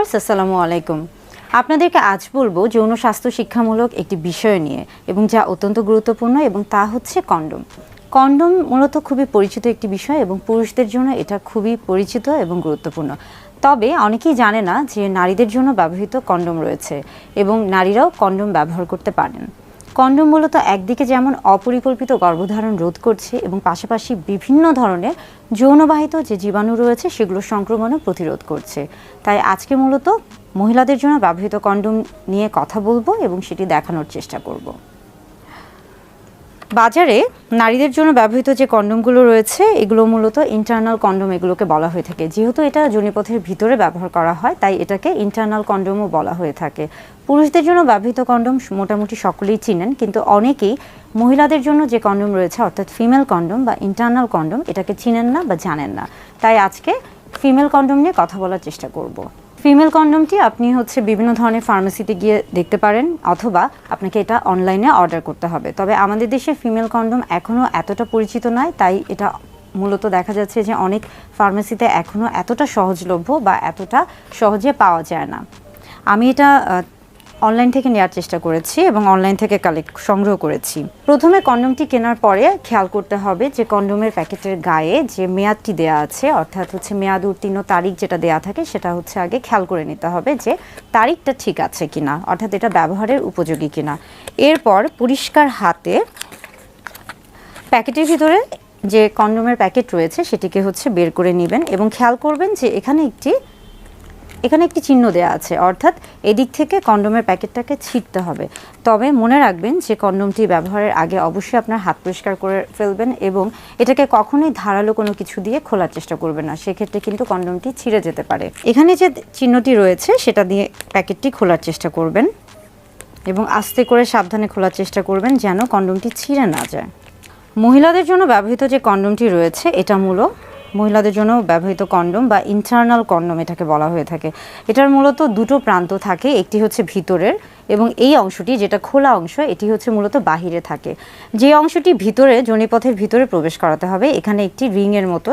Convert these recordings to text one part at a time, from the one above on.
Viewers আসসালামু আলাইকুম। আপনাদেরকে আজ বলবো যৌন স্বাস্থ্য শিক্ষামূলক একটি বিষয় নিয়ে এবং যা অত্যন্ত গুরুত্বপূর্ণ এবং তা হচ্ছে কন্ডোম। কন্ডোম মূলত খুবই পরিচিত একটি বিষয় এবং পুরুষদের জন্য এটা খুবই পরিচিত এবং গুরুত্বপূর্ণ। তবে অনেকেই জানে না যে নারীদের জন্য ব্যবহৃত কন্ডোম রয়েছে এবং নারীরাও কন্ডোম ব্যবহার করতে পারেন। কন্ডোম মূলত একদিকে যেমন অপরিকল্পিত গর্ভধারণ রোধ করছে এবং পাশাপাশি বিভিন্ন ধরনের যৌনবাহিত যে জীবাণু রয়েছে সেগুলো সংক্রমণও প্রতিরোধ করছে। তাই আজকে মূলত মহিলাদের জন্য ব্যবহৃত কন্ডোম নিয়ে কথা বলবো এবং সেটি দেখানোর চেষ্টা করব। বাজারে নারীদের জন্য ব্যবহৃত যে কন্ডোমগুলো রয়েছে এগুলো মূলত ইন্টারনাল কন্ডোম এগুলোকে বলা হয়ে থাকে। যেহেতু এটা যোনিপথের ভিতরে ব্যবহার করা হয় তাই এটাকে ইন্টারনাল কন্ডোমও বলা হয়ে থাকে। পুরুষদের জন্য ব্যবহৃত কন্ডোম মোটামুটি সকলেই চিনেন, কিন্তু অনেকেই মহিলাদের জন্য যে কন্ডোম রয়েছে অর্থাৎ ফিমেল কন্ডোম বা ইন্টারনাল কন্ডোম এটাকে চিনেন না বা জানেন না। তাই আজকে ফিমেল কন্ডোম নিয়ে কথা বলার চেষ্টা করব। ফিমেল কন্ডোমটি আপনি বিভিন্ন ধরনের ফার্মেসিতে গিয়ে দেখতে পারেন অথবা আপনাকে এটা অনলাইনে অর্ডার করতে হবে। তবে আমাদের দেশে ফিমেল কন্ডোম এখনও এতটা পরিচিত নয়, তাই এটা মূলত দেখা যাচ্ছে যে অনেক ফার্মেসিতে এখনও এতটা সহজলভ্য বা এতটা সহজে পাওয়া যায় না। আমি এটা অনলাইন থেকে নেওয়ার চেষ্টা করেছি এবং অনলাইন থেকে সংগ্রহ করেছি। প্রথমে কন্ডোমটি কেনার পরে খেয়াল করতে হবে যে কন্ডোমের প্যাকেটের গায়ে যে মেয়াদটি দেয়া আছে অর্থাৎ মেয়াদ উত্তীর্ণ তারিখ যেটা দেয়া থাকে সেটা আগে খেয়াল করে নিতে হবে যে তারিখটা ঠিক আছে কিনা, অর্থাৎ এটা ব্যবহারের উপযোগী কিনা। এরপর পরিষ্কার হাতে প্যাকেটের ভিতরে যে কন্ডোমের প্যাকেট রয়েছে সেটিকে বের করে নেবেন এবং খেয়াল করবেন যে এখানে একটি চিহ্ন দেওয়া আছে, অর্থাৎ এদিক থেকে কন্ডোমের প্যাকেটটাকে ছিঁড়তে হবে। তবে মনে রাখবেন যে কন্ডোমটি ব্যবহারের আগে অবশ্যই আপনার হাত পরিষ্কার করে ফেলবেন এবং এটাকে কখনোই ধারালো কোনো কিছু দিয়ে খোলার চেষ্টা করবেন না, সেক্ষেত্রে কিন্তু কন্ডোমটি ছিঁড়ে যেতে পারে। এখানে যে চিহ্নটি রয়েছে সেটা দিয়ে প্যাকেটটি খোলার চেষ্টা করবেন এবং আস্তে করে সাবধানে খোলার চেষ্টা করবেন যেন কন্ডোমটি ছিঁড়ে না যায়। মহিলাদের জন্য ব্যবহৃত যে কন্ডোমটি রয়েছে এটা মহিলাদের জন্য ব্যবহৃত কন্ডোম বা ইন্টারনাল কন্ডোম এটাকে বলা হয়ে থাকে। এটার মূলত দুটো প্রান্ত থাকে, একটি ভিতরের এবং এই অংশটি যেটা খোলা অংশ এটি মূলত বাহিরে থাকে। যে অংশটি ভিতরে যোনিপথের ভিতরে প্রবেশ করাতে হবে এখানে একটি রিংয়ের মতো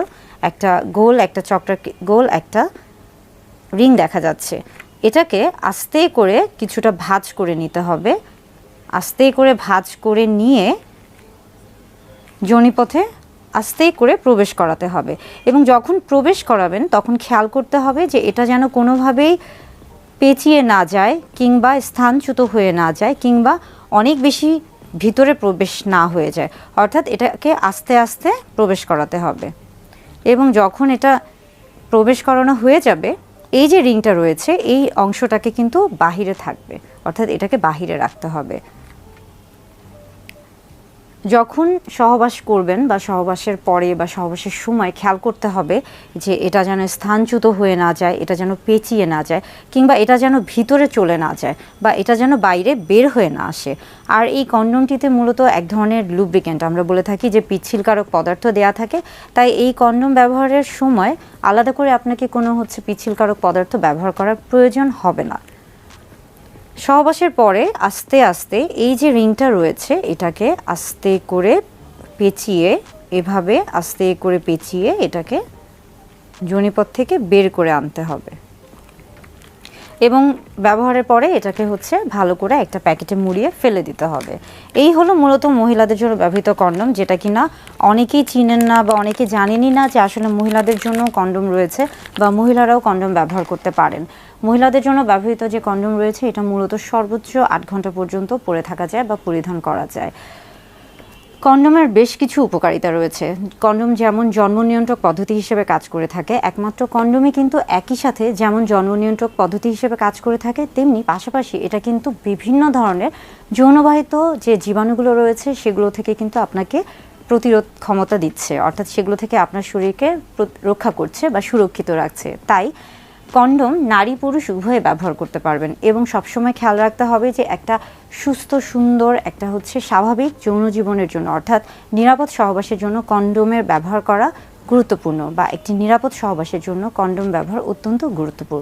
একটা গোল একটা রিং দেখা যাচ্ছে। এটাকে আস্তে করে কিছুটা ভাঁজ করে নিতে হবে। আস্তে করে ভাঁজ করে নিয়ে যোনিপথে আস্তে করে প্রবেশ করাতে হবে এবং যখন প্রবেশ করাবেন তখন খেয়াল করতে হবে যে এটা যেন কোনোভাবেই পেঁচিয়ে না যায় কিংবা স্থানচ্যুত হয়ে না যায় কিংবা অনেক বেশি ভিতরে প্রবেশ না হয়ে যায়, অর্থাৎ এটাকে আস্তে আস্তে প্রবেশ করাতে হবে। এবং যখন এটা প্রবেশ করানো হয়ে যাবে এই যে রিংটা রয়েছে এই অংশটাকে কিন্তু বাহিরে থাকবে, অর্থাৎ এটাকে বাহিরে রাখতে হবে। যখন সহবাস করবেন বা সহবাসের পরে বা সহবাসের সময় খেয়াল করতে হবে যে এটা যেন স্থানচ্যুত হয়ে না যায়, এটা যেন পেঁচিয়ে না যায় কিংবা এটা যেন ভিতরে চলে না যায় বা এটা যেন বাইরে বের হয়ে না আসে। আর এই কন্ডোমটিতে মূলত এক ধরনের লুব্রিকেন্ট আমরা বলে থাকি যে পিচ্ছিলকারক পদার্থ দেয়া থাকে, তাই এই কন্ডোম ব্যবহারের সময় আলাদা করে আপনাকে কোনো পিচ্ছিলকারক পদার্থ ব্যবহার করার প্রয়োজন হবে না। সহবাসের পরে আস্তে আস্তে এই যে রিংটা রয়েছে এটাকে আস্তে করে পেঁচিয়ে আস্তে করে পেঁচিয়ে এটাকে যোনিপথ থেকে বের করে আনতে হবে এবং ব্যবহারের পরে এটাকে ভালো করে একটা প্যাকেটে মুড়িয়ে ফেলে দিতে হবে। এই হলো মূলত মহিলাদের জন্য ব্যবহৃত কন্ডোম, যেটা কিনা অনেকেই চিনেন না বা অনেকে জানেনই না যে আসলে মহিলাদের জন্য কন্ডোম রয়েছে বা মহিলারাও কন্ডোম ব্যবহার করতে পারেন। মহিলাদের জন্য ব্যবহৃত যে কন্ডোম রয়েছে এটা মূলত সর্বোচ্চ 8 ঘন্টা পর্যন্ত পরে থাকা যায় বা পরিধান করা যায়। কন্ডোমের বেশ কিছু উপকারিতা রয়েছে। কন্ডোম যেমন জন্ম নিয়ন্ত্রক পদ্ধতি হিসেবে কাজ করে থাকে, একমাত্র কন্ডোমই কিন্তু একই সাথে যেমন জন্ম নিয়ন্ত্রক পদ্ধতি হিসেবে কাজ করে থাকে তেমনি পাশাপাশি এটা কিন্তু বিভিন্ন ধরনের যৌনবাহিত যে জীবাণুগুলো রয়েছে সেগুলো থেকে কিন্তু আপনাকে প্রতিরোধ ক্ষমতা দিচ্ছে, অর্থাৎ সেগুলো থেকে আপনার শরীরকে রক্ষা করছে বা সুরক্ষিত রাখছে। তাই কন্ডোম নারী পুরুষ উভয়ে ব্যবহার করতে পারবেন এবং সবসময় খেয়াল রাখতে হবে যে একটা সুস্থ সুন্দর একটা স্বাভাবিক যৌন জীবনের জন্য অর্থাৎ নিরাপদ সহবাসের জন্য কন্ডোমের ব্যবহার করা গুরুত্বপূর্ণ বা একটি নিরাপদ সহবাসের জন্য কন্ডোম ব্যবহার অত্যন্ত গুরুত্বপূর্ণ।